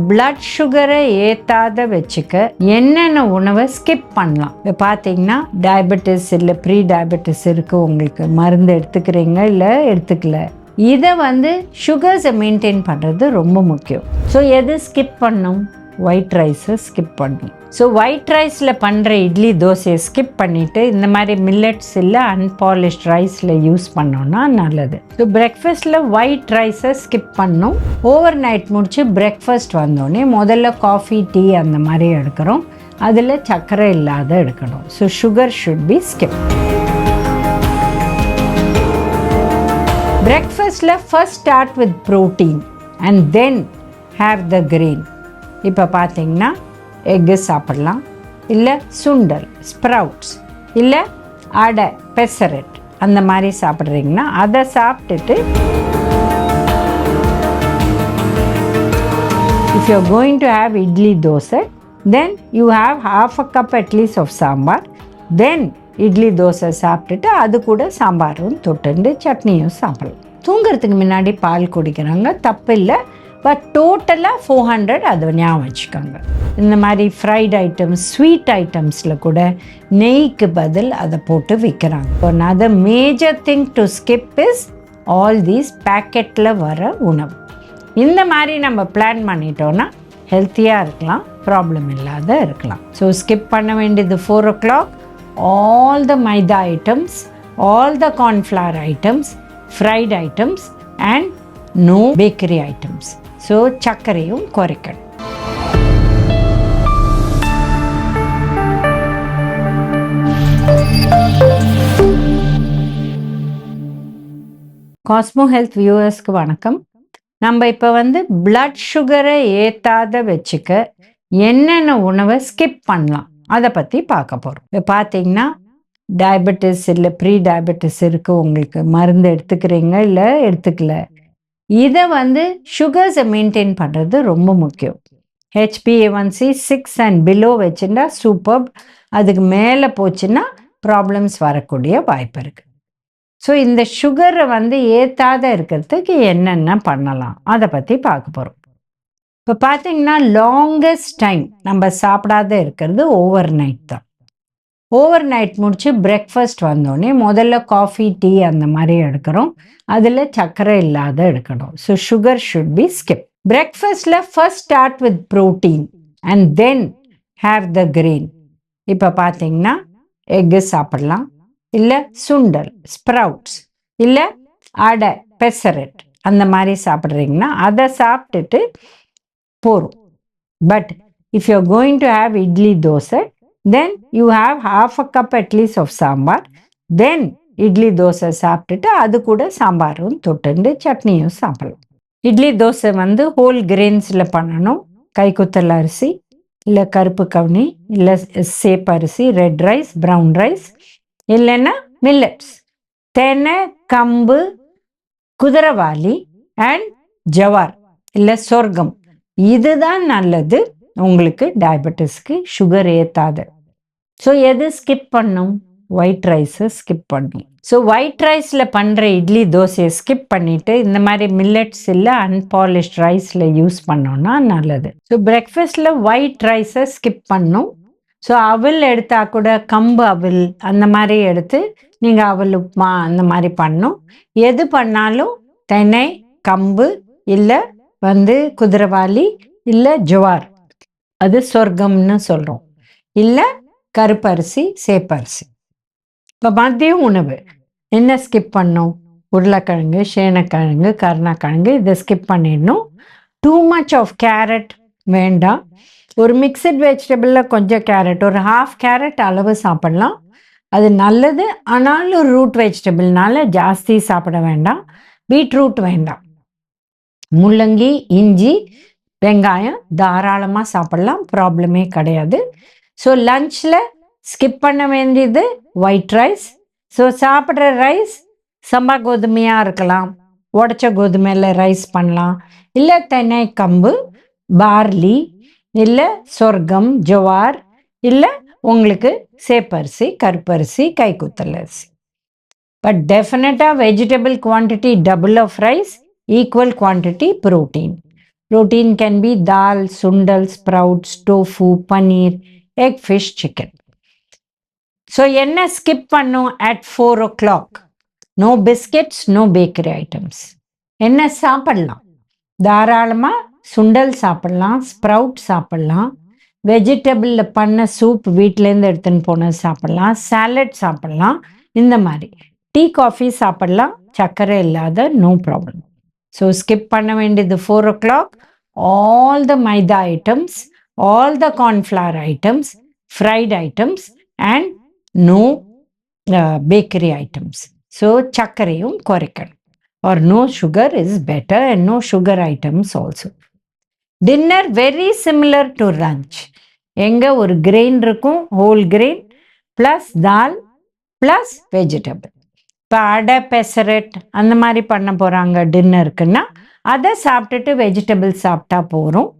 Blood சுகரை ஏத்தாத வச்சுக்க என்னென்ன உணவை ஸ்கிப் பண்ணலாம். இப்போ பார்த்தீங்கன்னா டயபெட்டிஸ் இல்லை ப்ரீ டயபெட்டிஸ் இருக்குது, உங்களுக்கு மருந்து எடுத்துக்கிறீங்க இல்லை எடுத்துக்கல, இதை சுகர்ஸை மெயின்டைன் பண்ணுறது ரொம்ப முக்கியம். ஸோ எது ஸ்கிப் பண்ணும்? ஒயிட் ரைஸை ஸ்கிப் பண்ணும். ஸோ ஒயிட் ரைஸில் பண்ணுற இட்லி தோசையை ஸ்கிப் பண்ணிவிட்டு இந்த மாதிரி மில்லட்ஸ் இல்லை அன்பாலிஷ்ட் ரைஸில் யூஸ் பண்ணோன்னா நல்லது. ஸோ பிரேக்ஃபாஸ்ட்டில் ஒயிட் ரைஸை ஸ்கிப் பண்ணணும். ஓவர் நைட் முடித்து பிரேக்ஃபாஸ்ட் வந்தோடனே முதல்ல காஃபி டீ அந்த மாதிரி எடுக்கிறோம், அதில் சர்க்கரை இல்லாத எடுக்கணும். So sugar should be skip. பிரேக்ஃபாஸ்ட்டில் first start with protein and then have the grain. இப்போ பார்த்தீங்கன்னா எக்கு சாப்பிட்லாம், இல்லை சுண்டல், ஸ்ப்ரவுட்ஸ், இல்லை அடை, பெசரட் அந்த மாதிரி சாப்பிட்றீங்கன்னா அதை சாப்பிட்டுட்டு if you are going to have idli dosa then you have half a cup at least of sambar. Then idli dosa சாப்பிட்டுட்டு அது கூட சாம்பாரும் தொட்டுண்டு சட்னியும் சாப்பிடலாம். தூங்குறதுக்கு முன்னாடி பால் குடிக்கிறாங்க, தப்பு இல்லை, பட் டோட்டலாக 400 அதை ஞாபகம் வச்சுக்கோங்க. இந்த மாதிரி ஃப்ரைட் ஐட்டம்ஸ், ஸ்வீட் ஐட்டம்ஸில் கூட நெய்க்கு பதில் அதை போட்டு விற்கிறாங்க. another major thing to skip is all these பேக்கெட்டில் வர உணவு. இந்த மாதிரி நம்ம பிளான் பண்ணிட்டோன்னா ஹெல்த்தியாக இருக்கலாம், ப்ராப்ளம் இல்லாத இருக்கலாம். ஸோ ஸ்கிப் பண்ண வேண்டியது 4 o'clock all the maida items, all the corn flour items, fried items and no bakery items. So சர்க்கரையும் குறைக்கணும். காஸ்மோ ஹெல்த் வியூவர்ஸ்க்கு வணக்கம். நம்ம இப்போ பிளட் சுகரை ஏற்றாத வச்சுக்க என்னென்ன உணவை ஸ்கிப் பண்ணலாம் அதை பற்றி பார்க்க போகிறோம். இப்போ பார்த்தீங்கன்னா டயபெட்டிஸ் இல்லை ப்ரீ டயபெட்டிஸ் இருக்குது, உங்களுக்கு மருந்து எடுத்துக்கிறீங்க இல்லை எடுத்துக்கல, இதை சுகர்ஸை மெயின்டைன் பண்ணுறது ரொம்ப முக்கியம். HbA1c 6 அண்ட் பிலோ வச்சுட்டா சூப்பர், அதுக்கு மேலே போச்சுன்னா ப்ராப்ளம்ஸ் வரக்கூடிய வாய்ப்பு இருக்குது. ஸோ இந்த சுகரை ஏற்றாத இருக்கிறதுக்கு என்னென்ன பண்ணலாம் அதை பற்றி பார்க்க போகிறோம். இப்போ பார்த்தீங்கன்னா லாங்கஸ்ட் டைம் நம்ம சாப்பிடாத இருக்கிறது ஓவர் நைட் தான். ஓவர் நைட் முடித்து பிரேக்ஃபாஸ்ட் வந்தோடனே முதல்ல காஃபி டீ அந்த மாதிரி எடுக்கிறோம், அதில் சர்க்கரை இல்லாத எடுக்கணும். So sugar should be skip. பிரேக்ஃபாஸ்ட்டில் first start with protein and then have the grain. இப்போ பார்த்தீங்கன்னா எக்கு சாப்பிட்லாம், இல்லை சுண்டல், ஸ்ப்ரவுட்ஸ், இல்லை அடை, பெசரட் அந்த மாதிரி சாப்பிட்றீங்கன்னா அதை சாப்பிட்டுட்டு போகிறோம். But if you are going to have idli dosa then you have half a cup at least of sambar. then idli dosa சாப்பிட்டுட்டு அது கூட சாம்பாரும் தொட்டுண்டு சட்னியும் சாப்பிடலாம். இட்லி தோசை ஹோல் கிரெயின்ஸில் பண்ணணும். கைக்குத்தல் அரிசி, இல்லை கருப்பு கவுனி, இல்லை சேப் அரிசி, ரெட் ரைஸ், ப்ரௌன் ரைஸ், இல்லைன்னா மில்லட்ஸ், தென்னை, கம்பு, குதிரவாளி அண்ட் ஜவார் இல்லை சொர்க்கம். இதுதான் நல்லது உங்களுக்கு டயபெட்டிஸ்க்கு, சுகர் ஏற்றாத. ஸோ எது ஸ்கிப் பண்ணும்? ஒயிட் ரைஸை ஸ்கிப் பண்ணும். ஸோ ஒயிட் ரைஸில் பண்ணுற இட்லி தோசையை ஸ்கிப் பண்ணிவிட்டு இந்த மாதிரி மில்லட்ஸ் இல்லை அன்பாலிஷ்ட் ரைஸில் யூஸ் பண்ணோன்னா நல்லது. ஸோ பிரேக்ஃபாஸ்ட்டில் ஒயிட் ரைஸை ஸ்கிப் பண்ணும். ஸோ அவல் எடுத்தால் கூட கம்பு அவல் அந்த மாதிரி எடுத்து நீங்கள் அவல் உப்புமா அந்த மாதிரி பண்ணும். எது பண்ணாலும் தென்னை, கம்பு, இல்லை குதிரவாளி, இல்லை ஜவார், அது சொர்க்கம்னு சொல்கிறோம், இல்லை கருப்பரிசி, சேப்பரிசி. இப்போ மதியம் உணவு என்ன ஸ்கிப் பண்ணோம்? உருளைக்கிழங்கு, சேனக்கிழங்கு, கருணக்கிழங்கு இதை ஸ்கிப் பண்ணிடணும். டூ மச் ஆஃப் கேரட் வேண்டாம். ஒரு மிக்சட் வெஜிடபிளில் கொஞ்சம் கேரட், ஒரு ½ கேரட் அளவு சாப்பிடலாம், அது நல்லது. ஆனாலும் ரூட் வெஜிடபிள்னால ஜாஸ்தி சாப்பிட வேண்டாம். பீட்ரூட் வேண்டாம். முள்ளங்கி, இஞ்சி, வெங்காயம் தாராளமாக சாப்பிடலாம், ப்ராப்ளமே கிடையாது. ஸோ லஞ்சில் ஸ்கிப் பண்ண வேண்டியது ஒயிட் ரைஸ். ஸோ சாப்பிட்ற ரைஸ் சம்பா கோதுமையாக இருக்கலாம், உடச்ச கோதுமையில் ரைஸ் பண்ணலாம், இல்லை தென்னை, கம்பு, பார்லி, இல்லை சொர்க்கம், ஜவார், இல்லை உங்களுக்கு சேப்பரிசி, கருப்பரிசி, கைக்குத்தல் அரிசி. பட் டெஃபினட்டாக vegetable quantity double of rice, equal quantity protein. Protein can be dal, sundal, sprouts, tofu, paneer, egg, fish, chicken. So என்ன skip பண்ணும் at 4 o'clock? No biscuits, no bakery items. என்ன சாப்பிடலாம்? தாராளமாக சுண்டல் சாப்பிடலாம், ஸ்ப்ரவுட் சாப்பிடலாம், வெஜிடபிளில் பண்ண சூப் வீட்டிலேருந்து எடுத்துன்னு போன சாப்பிடலாம், சாலட் சாப்பிடலாம், இந்த மாதிரி டீ காஃபி சாப்பிடலாம், சர்க்கரை இல்லாத, நோ ப்ராப்ளம். ஸோ ஸ்கிப் பண்ண வேண்டியது 4 o'clock. All the maida items, all the cornflour items, fried items and no bakery items. So சர்க்கரையும் குறைக்கணும். Or no sugar is better, and no sugar items also. Dinner very similar to lunch. எங்க ஒரு grain இருக்கும், whole grain plus தால் plus vegetable. இப்போ அடை, பெசரட் அந்த மாதிரி பண்ண போகிறாங்க டின்னருக்குன்னா அதை சாப்பிட்டுட்டு வெஜிடபிள் சாப்பிட்டா போகிறோம்.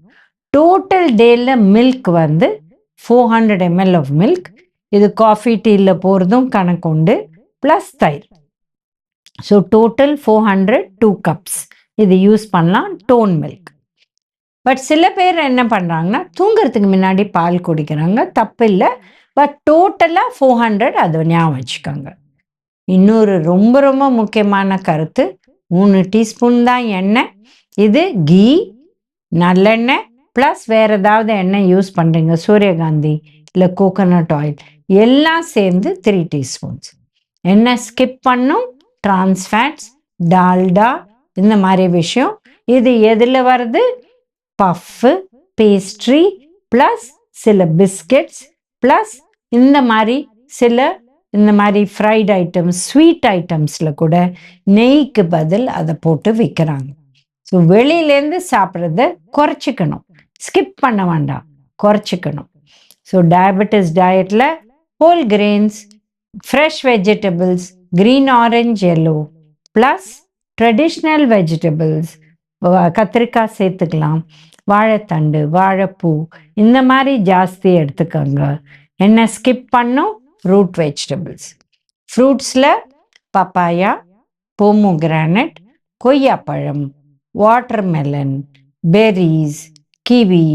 டோட்டல் டேயில் மில்க் வந்து 400 ml ஆஃப் மில்க். இது காஃபி டீயில் போகிறதும் கணக்கு உண்டு, ப்ளஸ் தயிர். ஸோ டோட்டல் 400, 2 cups இது யூஸ் பண்ணலாம், டோன் மில்க். பட் சில பேர் என்ன பண்ணுறாங்கன்னா தூங்குறதுக்கு முன்னாடி பால் குடிக்கிறாங்க, தப்பு இல்லை. பட் டோட்டலாக 400, அது ஞாபகம் வச்சுக்கோங்க. இன்னொரு ரொம்ப ரொம்ப முக்கியமான கருத்து, 3 டீஸ்பூன் தான் எண்ணெய். இது கீ, நல்லெண்ணெய் ப்ளஸ் வேறு ஏதாவது எண்ணெய் யூஸ் பண்ணுறீங்க, சூரியகாந்தி இல்லை கோகோனட் ஆயில், எல்லாம் சேர்ந்து 3 டீஸ்பூன்ஸ். எண்ணெய் ஸ்கிப் பண்ணும், டிரான்ஸ்ஃபேட்ஸ், டால்டா, இந்த மாதிரி விஷயம். இது எதில் வருது? பஃப்பு, பேஸ்ட்ரி ப்ளஸ் சில பிஸ்கெட்ஸ் ப்ளஸ் இந்த மாதிரி சில இந்த மாதிரி ஃப்ரைட் ஐட்டம்ஸ், ஸ்வீட் ஐட்டம்ஸில் கூட நெய்க்கு பதில் அதை போட்டு விற்கிறாங்க. ஸோ வெளியிலேருந்து சாப்பிட்றத குறைச்சிக்கணும், ஸ்கிப் பண்ண வேண்டாம், குறைச்சிக்கணும். ஸோ டயபெட்டிஸ் டயட்டில் whole grains, fresh vegetables, green, orange, yellow plus traditional vegetables, கத்திரிக்காய் சேர்த்துக்கலாம், வாழைத்தண்டு, வாழைப்பூ, இந்த மாதிரி ஜாஸ்தி எடுத்துக்கோங்க. என்ன ஸ்கிப் பண்ணும்? Root vegetables. ஃப்ரூட்ஸில் பப்பாயா, போமோகிரானட், கொய்யாப்பழம், watermelon, berries, kiwi,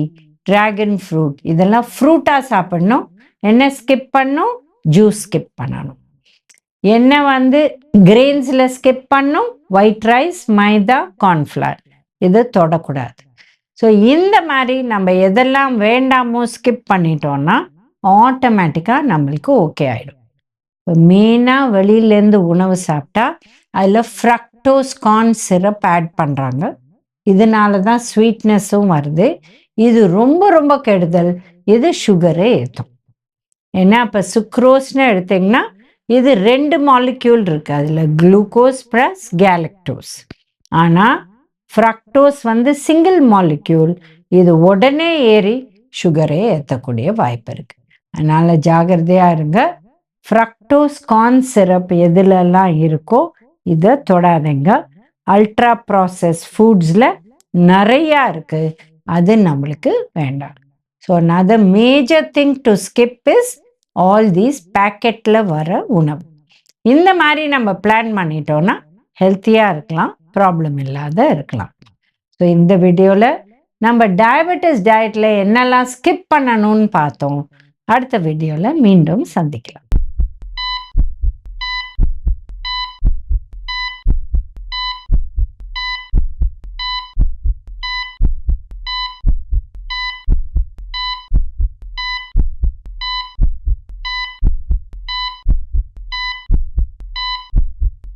dragon fruit, இதெல்லாம் ஃப்ரூட்டாக சாப்பிடணும். என்ன ஸ்கிப் பண்ணும்? ஜூஸ் ஸ்கிப் பண்ணணும். என்ன வந்து கிரெயின்ஸில் ஸ்கிப் பண்ணும்? ஒயிட் ரைஸ், மைதா, கார்ன்ஃப்ளவர், இது தொடக்கூடாது. ஸோ இந்த மாதிரி நம்ம எதெல்லாம் வேண்டாமோ ஸ்கிப் பண்ணிட்டோன்னா ஆட்டோமேட்டிக்காக நம்மளுக்கு ஓகே ஆகிடும். இப்போ மெயினாக வெளியிலேருந்து உணவு சாப்பிட்டா அதில் ஃப்ரக்டோஸ் கார்ன் சிரப் ஆட் பண்ணுறாங்க. இதனால தான் ஸ்வீட்னஸும் வருது. இது ரொம்ப ரொம்ப கெடுதல். இது சுகரே ஏற்றும். ஏன்னா இப்போ சுக்ரோஸ்னு எடுத்திங்கன்னா இது 2 மாலிக்யூல் இருக்குது, அதில் குளுக்கோஸ் ப்ளஸ் கேலக்டோஸ். ஆனால் ஃப்ரக்டோஸ் வந்து சிங்கிள் மாலிக்யூல், இது உடனே ஏறி சுகரே ஏற்றக்கூடிய வாய்ப்பு இருக்குது. அதனால் ஜாகிரதையாக இருங்க. ஃப்ரக்டோஸ் கார்ன் சிரப் எதுலெல்லாம் இருக்கோ இதை தொடாதீங்க. அல்ட்ரா ப்ராசஸ் ஃபுட்ஸில் நிறையா இருக்குது, அது நம்மளுக்கு வேண்டாம். So another major thing to skip is all these பேக்கெட்டில் வர உணவு. இந்த மாதிரி நம்ம பிளான் பண்ணிட்டோன்னா ஹெல்த்தியாக இருக்கலாம், ப்ராப்ளம் இல்லாத இருக்கலாம். ஸோ இந்த வீடியோவில் நம்ம டயபெட்டிஸ் டயட்டில் என்னெல்லாம் ஸ்கிப் பண்ணணும்னு பார்த்தோம். அடுத்த வீடியோவில் மீண்டும் சந்திக்கலாம்.